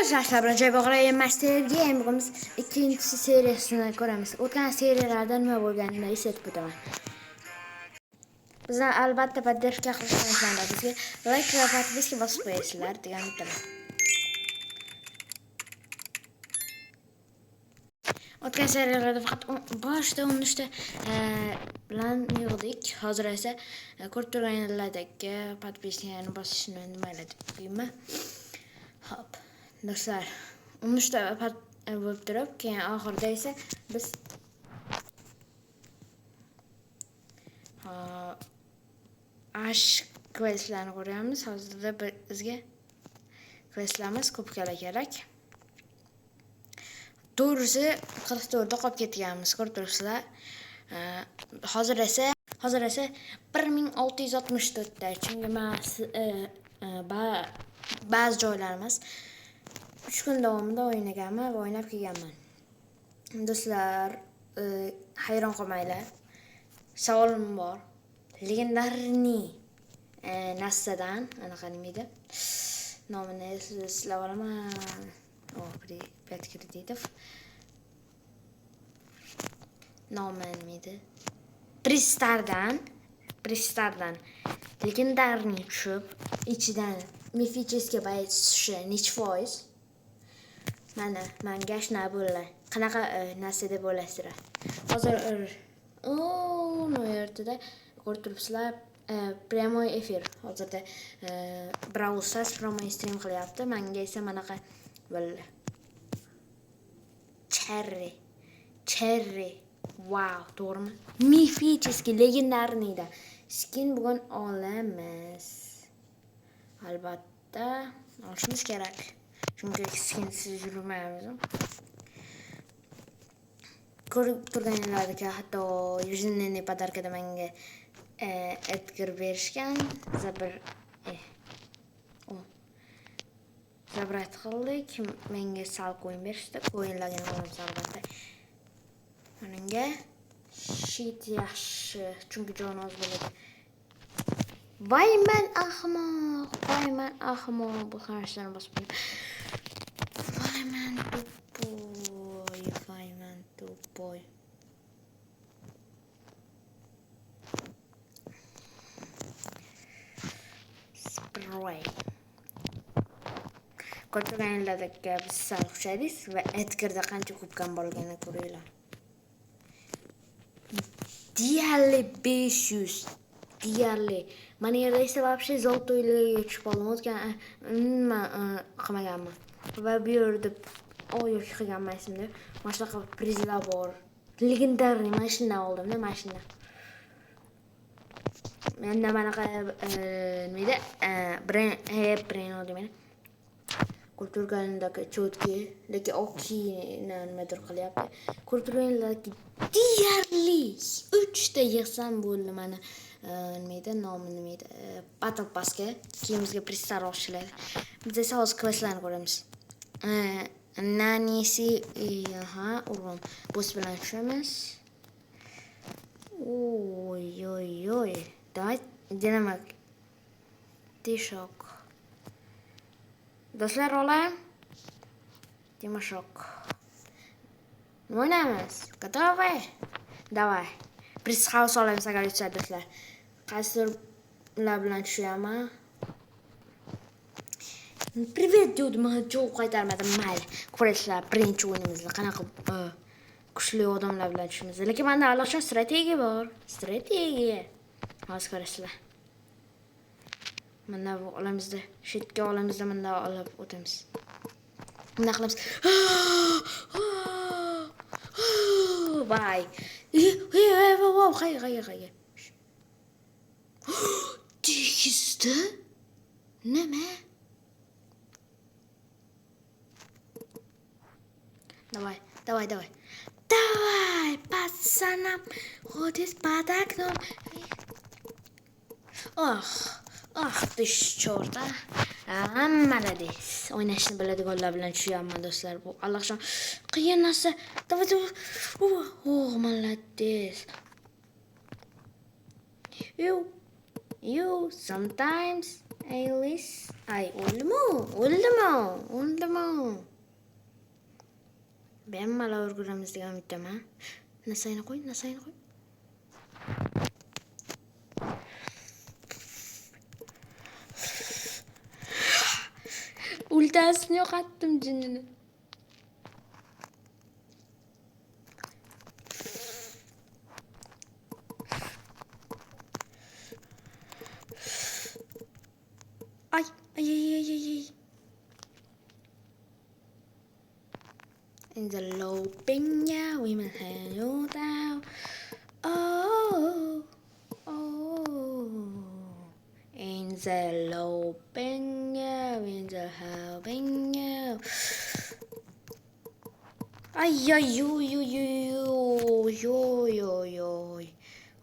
Arkadaşlar önce buraya Master Game'imiz ikinci seriyasini ko'ramiz. O'tgan seriyalarda nima bo'lganini eslatib o'taman. Bizni albatta podдержка qilishingizdan bizga like va podpiska bosib qo'yasizlar degan umiddaman. O'tgan seriyalarda faqat boshida 13 ta bilan yig'dik. Hozir esa ko'rib turganlaringlardagi podpiskani bosishni nimalar deyman. Hop. Do'stlar, 13 ta bo'lib turib, keyin oxirida esa biz ash questlarni ko'ramiz. Hozirda bizga questlarimiz ko'p kerak. To'g'risi 44 da qolib ketganmiz, ko'rib turibsizlar. Hozir esa 1664 ta. Chunki ba'zi joylarimiz 3 kun davomida o'ynaganman va o'ynab kelganman. Do'stlar, hayron qolmanglar. Savolim bor. Legendarniy nassadan anaqa nima edi? Nomini eslab olaman. Pet kreditov. Nomi nima edi? Pristardan legendarniy tushib, ichidan mifический boyet tushishi necha foiz? Mana menga shuna bo'ldi. Qanaqa narsa deb o'ylaysizlar? Hozir no yerda ko'rib turibsizlar, прямой efir. Hozirda Brawl Stars promoi stream qilyapti. Menga esa manaqa bo'ldi. Cherry. Wow, to'g'rimi? Mifический legendarniyda skin bugun olamiz. Albatta, olishimiz kerak. Chunki skinsiz yurmaymiz. Ko'rib turganlaringizga hatto yuzini podarkada menga Edgar berishgan. Zabrat qildik. Menga sal coin berishdi. Coinlarga olamiz albatta. Menga shit yaxshi, chunki jon oz bo'ladi. Voy men ahmoq bu qarashlarni bosib qo'ydim. Voy men tupoy. Spray. Ko'rganlaringizga biz sal xushaydik va Edgarda qancha ko'pkan bo'lganini ko'ringlar. Deyarli 500. Mana yerda esa вообще zoltoylarga tushib qoldim. O'tgan nima qilmaganman. Va bu yerda yo'q qilganman esimda. Mana shunaqa prizlar bor. Legendarniy mashina oldim-da, mashina. Menda manaqa nima edi? Brain oldim. Ko'rib turganlaringizga chotki, lekin nimadir qilyapti. Ko'rib turganlaringizga deyarli 3 ta yig'sam bo'ldi mana. Nima edi? Nomi nima edi? Battle Pass'ga kiyimimizga pristar olishlar. Biz esa hozir questlarni ko'ramiz. Nanisi, urg'un. Boss bilan tushamiz. Oy. Давай, demak. Tishok. Do'stlar, olam. Timoshok. O'ynaymiz. Готовы? Давай. Priz house olamiz agar yutsa do'stlar. Qaysilar bilan tushaman? Привет, dedim, javob qaytarmadim. Mayli. Ko'rasizlar, birinchi o'yinimizni qanaqa kuchli odamlar bilan tushamiz. Lekin menda allaqachon strategiya bor. Hozir ko'rasizlar. Mana bu olamizda, shetga olamizda mana olib o'tamiz. Bunda qilamiz. Voy. Qayga. Tekizda? Nima? Давай. Пацанам, ходит под окном. Ты chorta. Молодец. O'ynashni biladiganlar bilan tushyapman do'stlar. Bu allaqachon qiyin narsa. Давай. Молодец. You sometimes Alice. Ay o'ldimi? Ben mala o'rguramiz degan umiddaman. Nasayni qo'y. Ultasini yo'qotdim jinnini. Ay. In the low pinya women hang you down. Oh. In the low pinya, in the how pinya. Ay.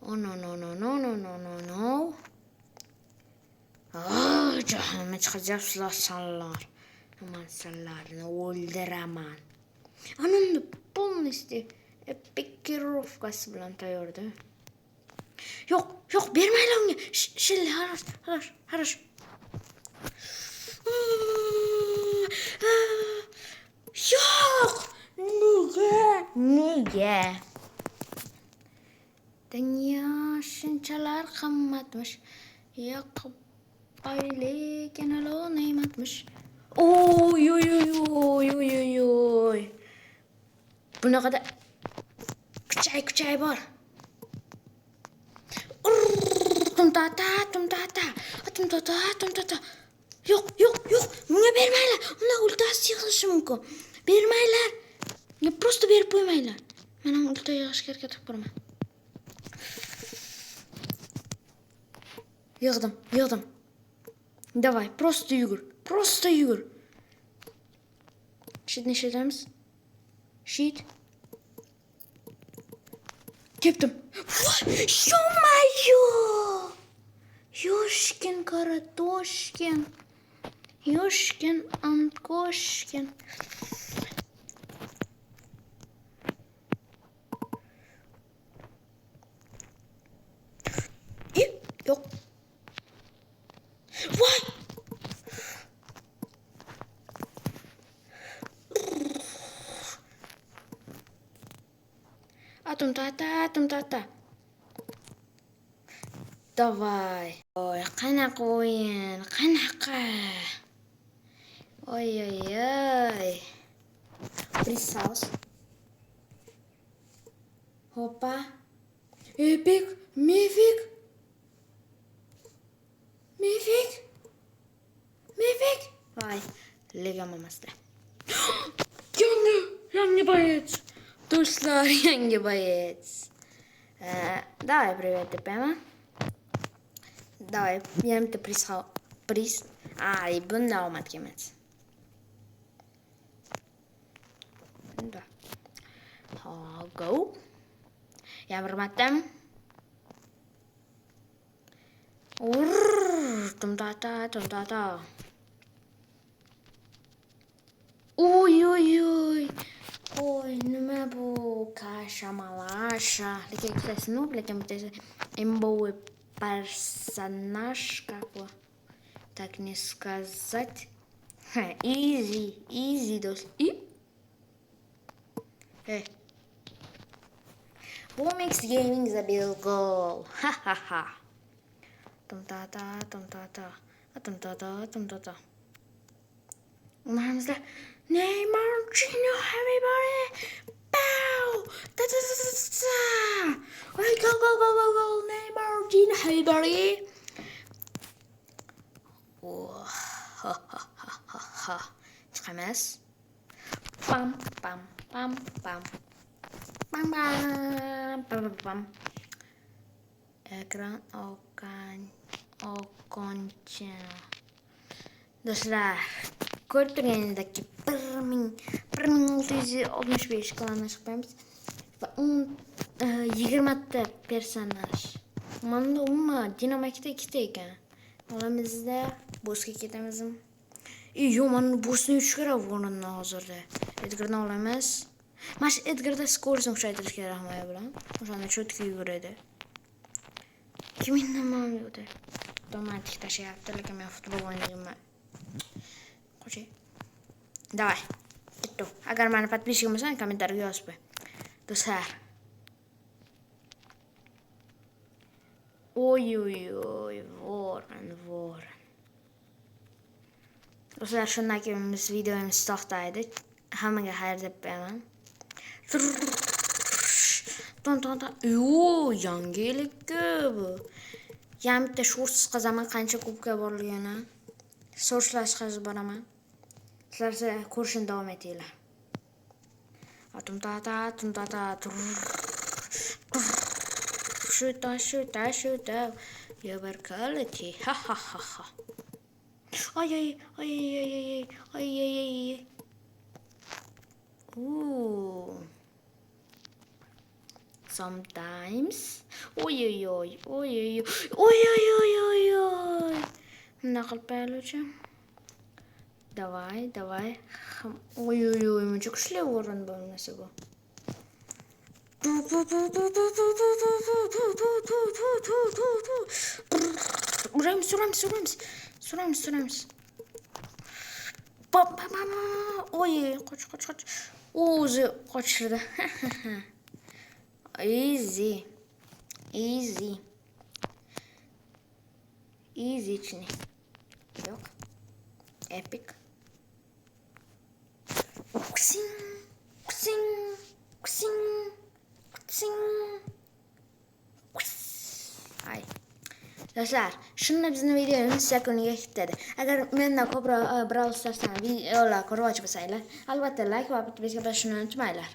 Oh no. Cahenneme çıkacaklar sallar. Aman sallarını öldüremem. Anam da bunun işte. Pikirovkası bilen tayyordu. Yok bermaylar unga. Shilli harash. Yok. Nega? Dünya shunchalar qimmatmish. Yoqib lekin alo ne'matmish. Oy. Bunaqada kuchay bor. Tumtata. Yo'q. Bunga bermaylar. Unda ultasi yig'ilishi mumkin. Bermaylar. Просто berib qo'ymaylar. Men ham ulta yig'ishga harakat qilib ko'raman. Yig'dim. Давай, просто yugur. Shitni ishlatamiz. Shit. Tepdim. Ё-моё! Ёшкин Каратошкин. Ёшкин Антошкин. Yo'q. Voy! Tumtata. Давай. Oy, qanaqa o'yin? Qanaqa? Oy. Prisaus. Hoppa. Epic, mythic. Vay, lega mamasda. Yangi boyec. Do'stlar, yangi boyec. Давай привет тепема. Давай, yarimta priz. Ay, bunda omad kelmadi. Bunda. Go. Yana bir martam. Tumtata. Oy. Oy, nima bu? Kasha-malasha. Lekin ikkitasi noob, lekin bittasi imbovi персонаж, как бы так не сказать. Easy, доst. Bumix Gaming забил гол. Ха-ха-ха. Tumtata. Umamızda Neymar Junior everybody. Bow. Right, go. Neymar Junior everybody. Çıkamaz. Pam. Ekran okoncheno. Do'stlar, ko'rib turganingizdek 1665 klanni chiqamiz va 20 ta personaj. Mana umuman Dinamakda 2 ta ekan. Olamizda bossga ketamizmi? Yo'q, mana bossni 3 karra o'rnini hozirda. Edgarni olamiz. Mana Edgarda skorozni kuchaytirish kerak himoya bilan. O'shanda cho'tki yuguradi. Kimin nima yo'qda? avtomatik tashlayapti, lekin men futbol o'ynayman. Qo'shay. Давай. Bitti. Agar meni подписчигim bo'lsang, kommentariyaga yozib qo'y. Do'stlar. Oy, voran. Do'stlar, shundan keyin biz videomiz to'xtaydi. Hammaga xayr deb beraman. Ton. Yangilik bu. Yana bitta shorts qizaman, qancha kubga borligini. So'rashlash qilib boraman. Sizlar ko'rishni davom etinglar. Tumtata. Shoot. Your quality. Ha. Ay. Ooh. Sometimes. Oy. Naql paylovchi. Давай. Oy, muncha kuchli o'rin bo'lmasa bu. Suramiz. Oy, qoch. O'zi qochirdi. Easy. Easychni. Yo'q. Epic. Kusing. Ay. Do'stlar, shunda bizning videomiz yakuniga yetdi. Agar mendan ko'proq Brawl Stars'dan videolar ko'rmoqchi bo'lsanglar, albatta like va podpiska bosishni unutmanglar.